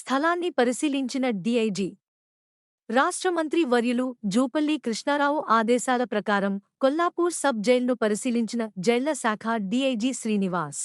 స్థలాన్ని పరిశీలించిన డీఐజీ రాష్ట్ర మంత్రి వర్యులు జూపల్లి కృష్ణారావు ఆదేశాల ప్రకారం కొల్లాపూర్ సబ్ జైలును పరిశీలించిన జైళ్ల శాఖ డీఐజీ శ్రీనివాస్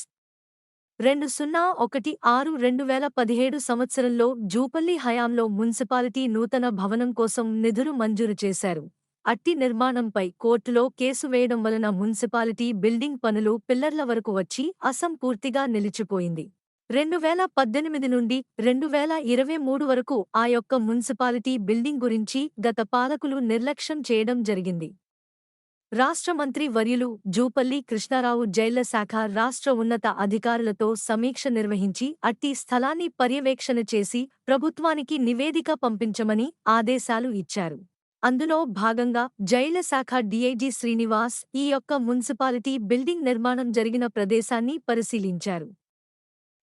2016-2017 సంవత్సరంలో జూపల్లి హయాంలో మున్సిపాలిటీ నూతన భవనం కోసం నిధులు మంజూరు చేశారు. అట్టి నిర్మాణంపై కోర్టులో కేసు వేయడం వలన మున్సిపాలిటీ బిల్డింగ్ పనులు పిల్లర్ల వరకు వచ్చి అసంపూర్తిగా నిలిచిపోయింది. 2018 నుండి 2023 వరకు ఆ యొక్క మున్సిపాలిటీ బిల్డింగ్ గురించి గత పాలకులు నిర్లక్ష్యం చేయడం జరిగింది. రాష్ట్ర మంత్రి వర్యులు జూపల్లి కృష్ణారావు జైళ్ల శాఖ రాష్ట్ర ఉన్నత అధికారులతో సమీక్ష నిర్వహించి అట్టి స్థలాన్ని పర్యవేక్షణ చేసి ప్రభుత్వానికి నివేదిక పంపించమని ఆదేశాలు ఇచ్చారు. అందులో భాగంగా జైళ్ల శాఖ డీఐజీ శ్రీనివాస్ ఈ యొక్క మున్సిపాలిటీ బిల్డింగ్ నిర్మాణం జరిగిన ప్రదేశాన్ని పరిశీలించారు.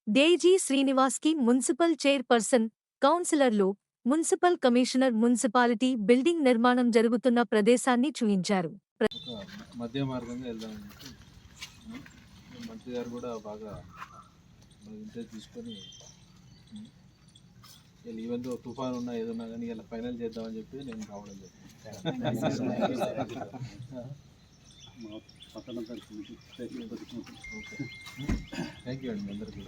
డీఐజీ శ్రీనివాస్కి మున్సిపల్ చైర్పర్సన్, కౌన్సిలర్లు, మున్సిపల్ కమిషనర్ మున్సిపాలిటీ బిల్డింగ్ నిర్మాణం జరుగుతున్న ప్రదేశాన్ని చూయించారు. మధ్య మార్గంగా వెళ్దామని చెప్పి మంత్రి గారు కూడా బాగా ఇంట్రెస్ట్ తీసుకొని ఈవెన్ దో తుఫాన్ ఉన్నా ఏదన్నా కానీ ఇలా ఫైనల్ చేద్దామని చెప్పి నేను రావడం జరిగింది. థ్యాంక్ యూ అండి అందరికీ.